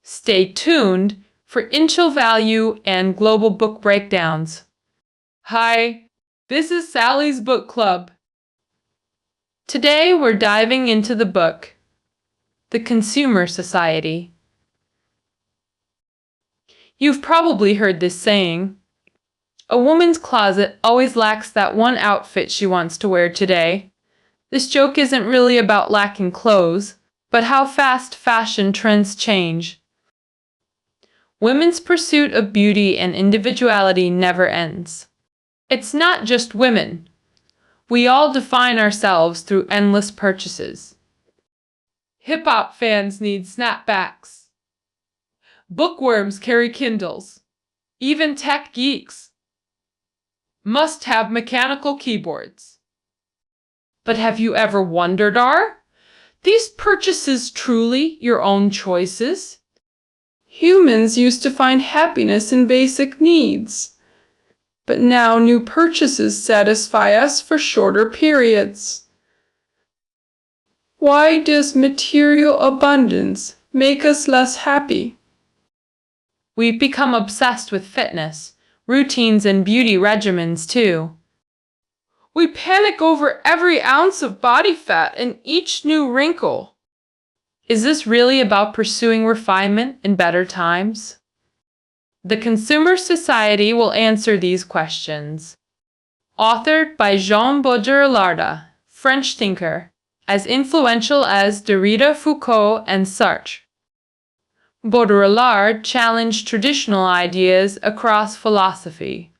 Stay tuned for Inchel Value and Global Book Breakdowns. Hi, this is Sally's Book Club. Today we're diving into the book, The Consumer Society. You've probably heard this saying, a woman's closet always lacks that one outfit she wants to wear today. This joke isn't really about lacking clothes, but how fast fashion trends change. Women's pursuit of beauty and individuality never ends. It's not just women. We all define ourselves through endless purchases. Hip-hop fans need snapbacks. Bookworms carry Kindles. Even tech geeks must have mechanical keyboards. But have you ever wondered, are these purchases truly your own choices? Humans used to find happiness in basic needs, but now new purchases satisfy us for shorter periods. Why does material abundance make us less happy? We've become obsessed with fitness, routines, and beauty regimens too. We panic over every ounce of body fat and each new wrinkle. Is this really about pursuing refinement in better times? The Consumer Society will answer these questions. Authored by Jean Baudrillard, French thinker, as influential as Derrida, Foucault, and Sartre. Baudrillard challenged traditional ideas across philosophy,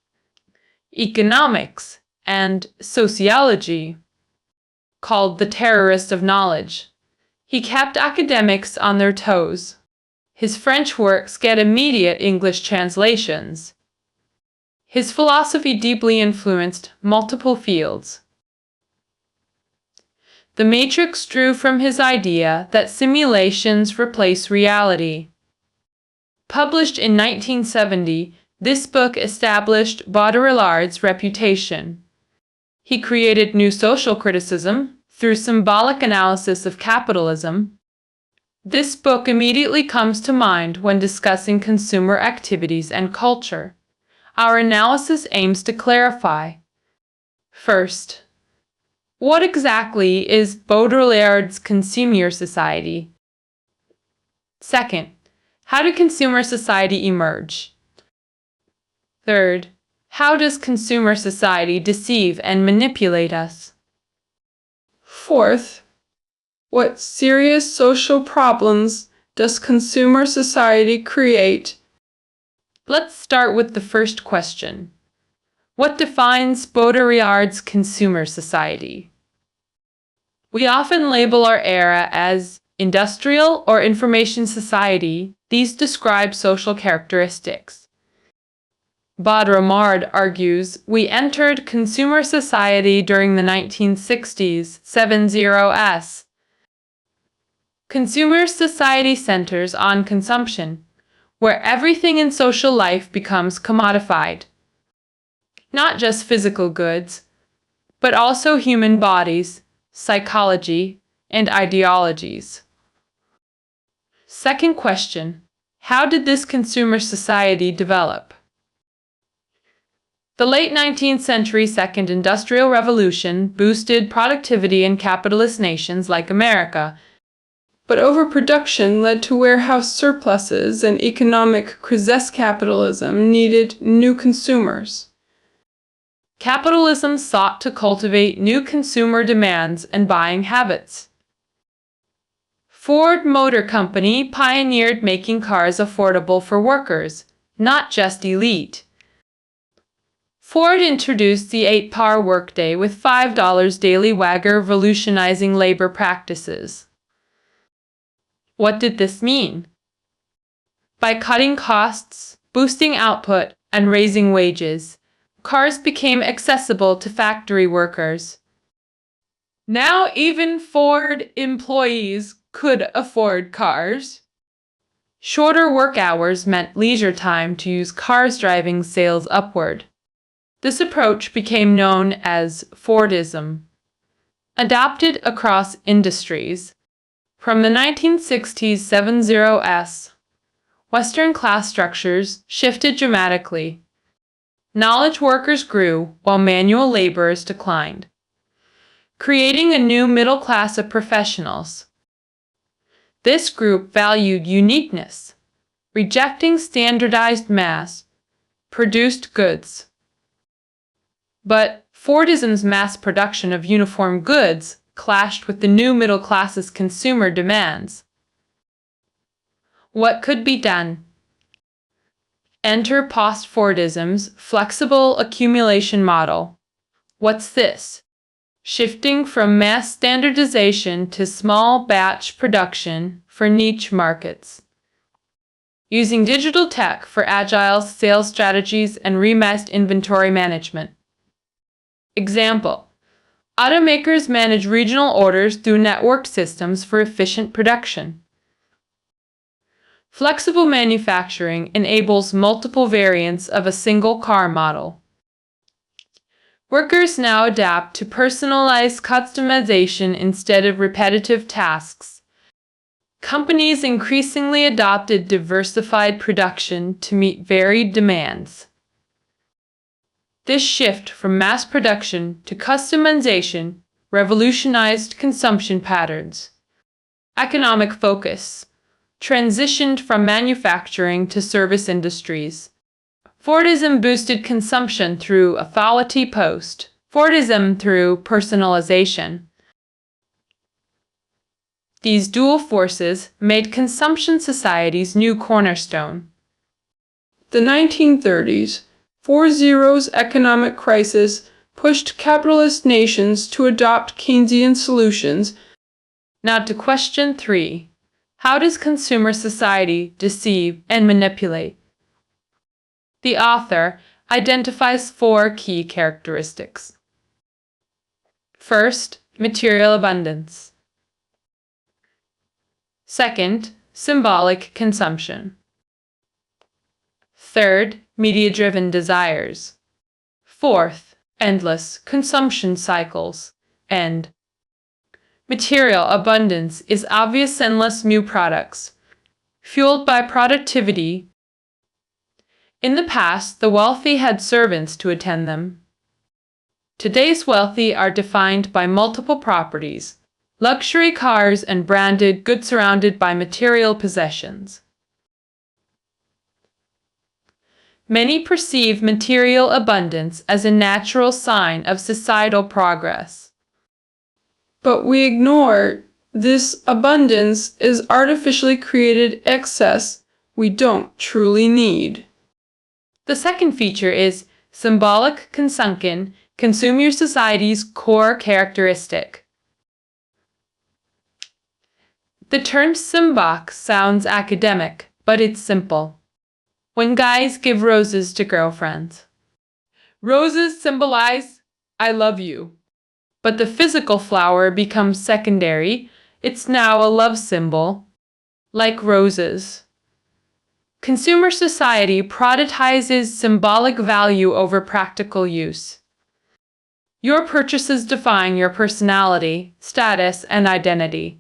economics, and sociology. Called the terrorist of knowledge, he kept academics on their toes. His French works get immediate English translations. His philosophy deeply influenced multiple fields. The Matrix drew from his idea that simulations replace reality. Published in 1970, this book established Baudrillard's reputation. He created new social criticism through symbolic analysis of capitalism. This book immediately comes to mind when discussing consumer activities and culture. Our analysis aims to clarify. First, what exactly is Baudrillard's Consumer Society? Second, how did consumer society emerge? Third, how does consumer society deceive and manipulate us? Fourth, what serious social problems does consumer society create? Let's start with the first question. What defines Baudrillard's consumer society? We often label our era as industrial or information society. These describe social characteristics. Baudrillard argues we entered consumer society during the 1960s, 70s. Consumer society centers on consumption, where everything in social life becomes commodified. Not just physical goods, but also human bodies, psychology, and ideologies. Second question, how did this consumer society develop? The late 19th century Second Industrial Revolution boosted productivity in capitalist nations like America. But overproduction led to warehouse surpluses, and economic crisis capitalism needed new consumers. Capitalism sought to cultivate new consumer demands and buying habits. Ford Motor Company pioneered making cars affordable for workers, not just elite. Ford introduced the 8-hour workday with $5 daily wage, revolutionizing labor practices. What did this mean? By cutting costs, boosting output, and raising wages, cars became accessible to factory workers. Now even Ford employees could afford cars. Shorter work hours meant leisure time to use cars, driving sales upward. This approach became known as Fordism. Adopted across industries. From the 1960s 70s, Western class structures shifted dramatically. Knowledge workers grew while manual laborers declined, creating a new middle class of professionals. This group valued uniqueness, rejecting standardized mass-produced goods. But Fordism's mass production of uniform goods clashed with the new middle class's consumer demands. What could be done? Enter post-Fordism's flexible accumulation model. What's this? Shifting from mass standardization to small batch production for niche markets. Using digital tech for agile sales strategies and remassed inventory management. Example: automakers manage regional orders through networked systems for efficient production. Flexible manufacturing enables multiple variants of a single car model. Workers now adapt to personalized customization instead of repetitive tasks. Companies increasingly adopted diversified production to meet varied demands. This shift from mass production to customization revolutionized consumption patterns. Economic focus transitioned from manufacturing to service industries. Fordism boosted consumption through authority post. Fordism through personalization. These dual forces made consumption society's new cornerstone. The 1930s, 40's economic crisis pushed capitalist nations to adopt Keynesian solutions. Now to question 3. How does consumer society deceive and manipulate? The author identifies 4 key characteristics. First, material abundance. Second, symbolic consumption. Third, media-driven desires. Fourth, endless consumption cycles. And material abundance is obvious endless new products, fueled by productivity. In the past, the wealthy had servants to attend them. Today's wealthy are defined by multiple properties, luxury cars and branded goods surrounded by material possessions. Many perceive material abundance as a natural sign of societal progress. But we ignore this abundance is artificially created excess we don't truly need. The second feature is symbolic consumption, consumer society's core characteristic. The term symbolic sounds academic, but it's simple. When guys give roses to girlfriends, roses symbolize I love you. But the physical flower becomes secondary. It's now a love symbol, like roses. Consumer society prioritizes symbolic value over practical use. Your purchases define your personality, status, and identity.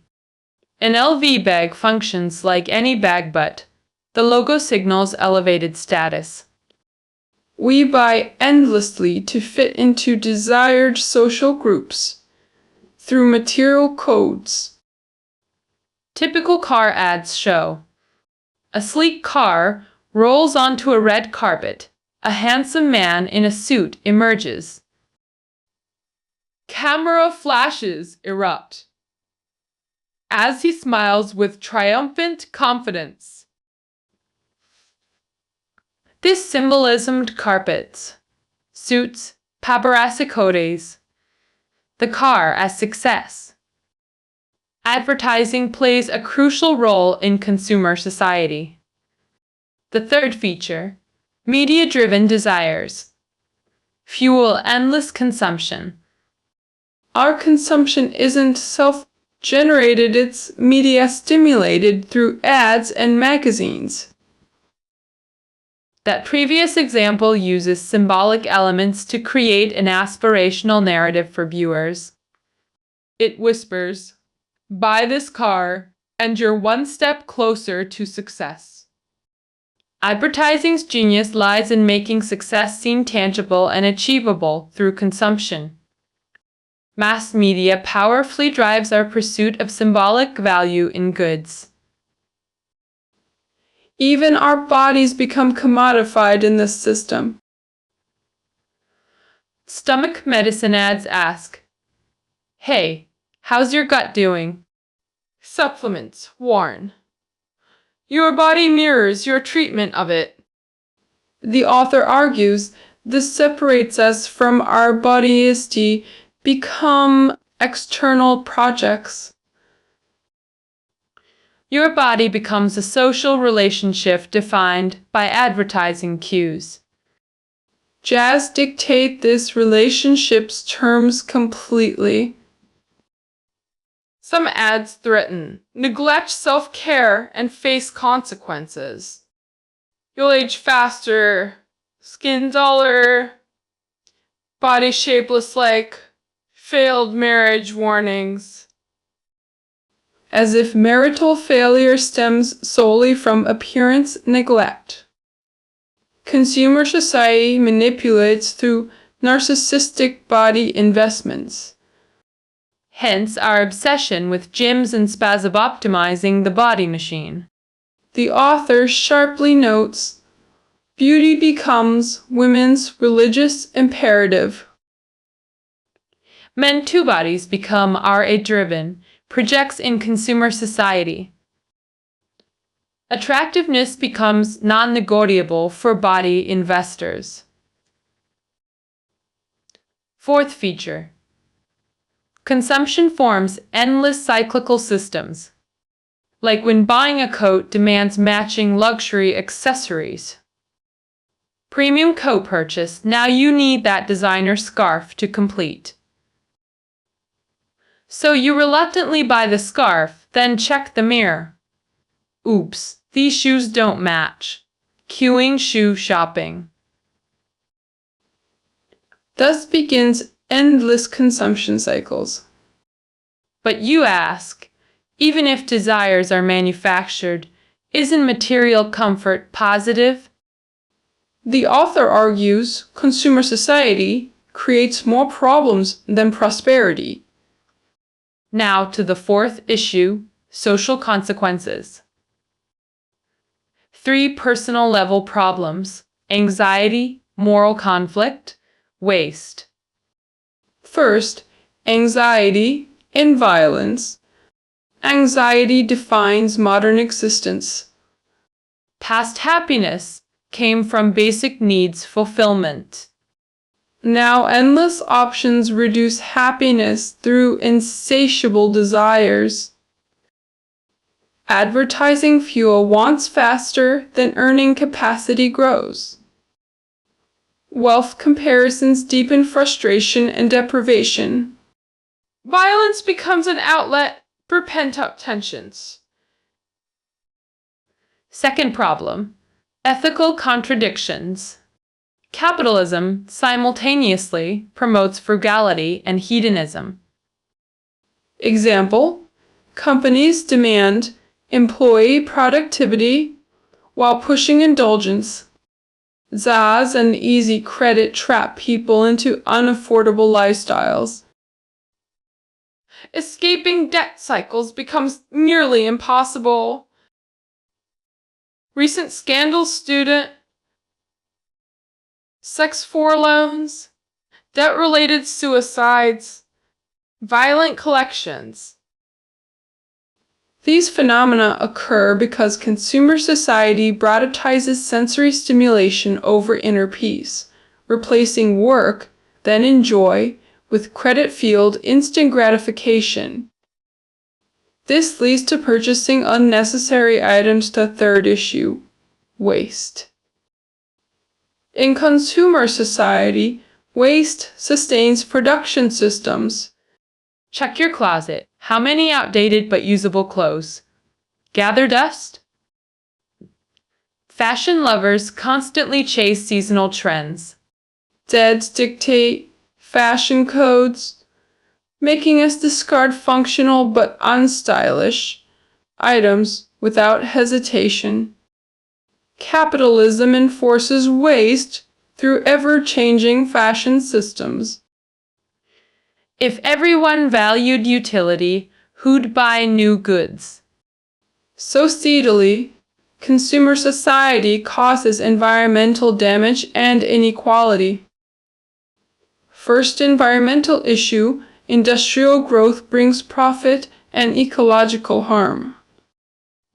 An LV bag functions like any bag, but the logo signals elevated status. We buy endlessly to fit into desired social groups through material codes. Typical car ads show a sleek car rolls onto a red carpet. A handsome man in a suit emerges. Camera flashes erupt as he smiles with triumphant confidence. This symbolismed carpets, suits, paparazzi codes, the car as success. Advertising plays a crucial role in consumer society. The third feature, media-driven desires, fuel endless consumption. Our consumption isn't self-generated, it's media-stimulated through ads and magazines. That previous example uses symbolic elements to create an aspirational narrative for viewers. It whispers, "Buy this car, and you're one step closer to success." Advertising's genius lies in making success seem tangible and achievable through consumption. Mass media powerfully drives our pursuit of symbolic value in goods. Even our bodies become commodified in this system. Stomach medicine ads ask, "Hey, how's your gut doing?" Supplements warn, "Your body mirrors your treatment of it." The author argues this separates us from our bodyisti, become external projects. Your body becomes a social relationship defined by advertising cues. Jazz dictate this relationship's terms completely. Some ads threaten, neglect self-care and face consequences. You'll age faster, skin duller, body shapeless like failed marriage warnings. As if marital failure stems solely from appearance neglect. Consumer society manipulates through narcissistic body investments. Hence our obsession with gyms and spasm-optimizing the body machine. The author sharply notes, beauty becomes women's religious imperative. Men two bodies become RA-driven, projects in consumer society. Attractiveness becomes non-negotiable for body investors. Fourth feature. Consumption forms endless cyclical systems. Like when buying a coat demands matching luxury accessories. Premium coat purchase, now you need that designer scarf to complete. So you reluctantly buy the scarf, then check the mirror. Oops, these shoes don't match. Queuing shoe shopping. Thus begins endless consumption cycles. But you ask, even if desires are manufactured, isn't material comfort positive? The author argues consumer society creates more problems than prosperity. Now to the fourth issue, social consequences. 3 personal level problems: anxiety, moral conflict, waste. First, anxiety and violence. Anxiety defines modern existence. Past happiness came from basic needs fulfillment. Now endless options reduce happiness through insatiable desires. Advertising fuel wants faster than earning capacity grows. Wealth comparisons deepen frustration and deprivation. Violence becomes an outlet for pent-up tensions. Second problem, ethical contradictions. Capitalism simultaneously promotes frugality and hedonism. Example, companies demand employee productivity while pushing indulgence. Zaz and easy credit trap people into unaffordable lifestyles. Escaping debt cycles becomes nearly impossible. Recent scandal: student sex for loans, debt-related suicides, violent collections. These phenomena occur because consumer society prioritizes sensory stimulation over inner peace, replacing work, then enjoy, with credit-fueled instant gratification. This leads to purchasing unnecessary items. The third issue, waste. In consumer society, waste sustains production systems. Check your closet. How many outdated but usable clothes? Gather dust? Fashion lovers constantly chase seasonal trends. Dads dictate fashion codes, making us discard functional but unstylish items without hesitation. Capitalism enforces waste through ever-changing fashion systems. If everyone valued utility, who'd buy new goods? Societally, consumer society causes environmental damage and inequality. First environmental issue, industrial growth brings profit and ecological harm.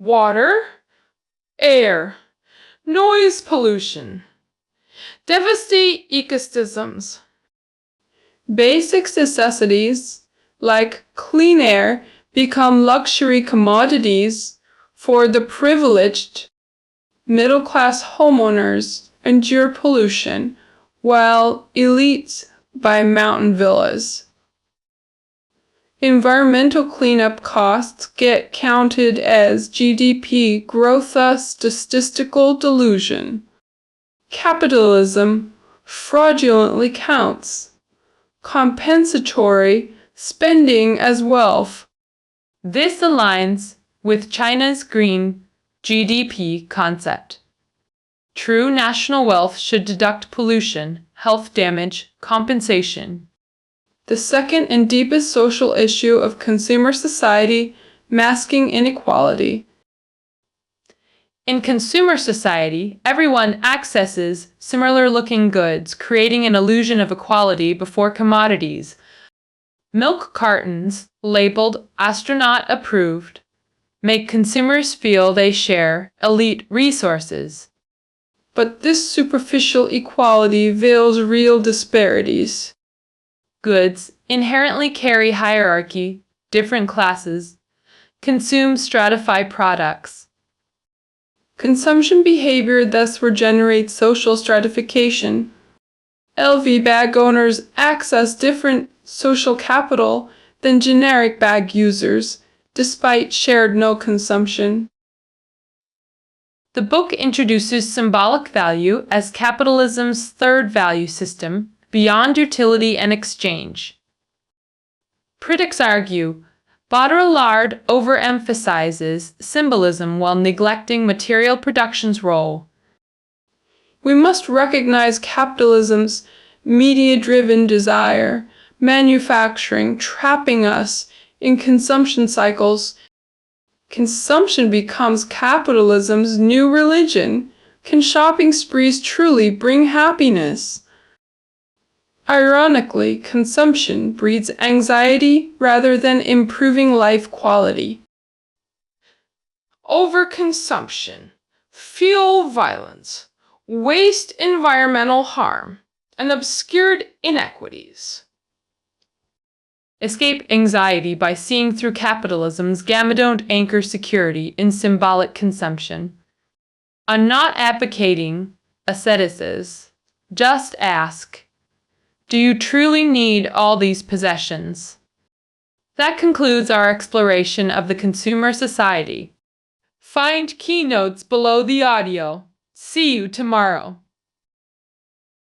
Water, air, noise pollution, devastate ecosystems. Basic necessities like clean air become luxury commodities for the privileged. Middle-class homeowners endure pollution, while elites buy mountain villas. Environmental cleanup costs get counted as GDP growth, thus statistical delusion. Capitalism fraudulently counts compensatory spending as wealth. This aligns with China's green GDP concept. True national wealth should deduct pollution, health damage, compensation. The second and deepest social issue of consumer society, masking inequality. In consumer society, everyone accesses similar-looking goods, creating an illusion of equality before commodities. Milk cartons, labeled astronaut approved, make consumers feel they share elite resources. But this superficial equality veils real disparities. Goods inherently carry hierarchy, different classes consume stratified products. Consumption behavior thus regenerates social stratification. LV bag owners access different social capital than generic bag users, despite shared no consumption. The book introduces symbolic value as capitalism's third value system, beyond utility and exchange. Critics argue Baudrillard overemphasizes symbolism while neglecting material production's role. We must recognize capitalism's media-driven desire, manufacturing trapping us in consumption cycles. Consumption becomes capitalism's new religion. Can shopping sprees truly bring happiness? Ironically, consumption breeds anxiety rather than improving life quality. Overconsumption, fuel violence, waste environmental harm, and obscured inequities. Escape anxiety by seeing through capitalism's gamma. Don't anchor security in symbolic consumption. I'm not advocating asceticism. Just ask, do you truly need all these possessions? That concludes our exploration of the consumer society. Find keynotes below the audio. See you tomorrow.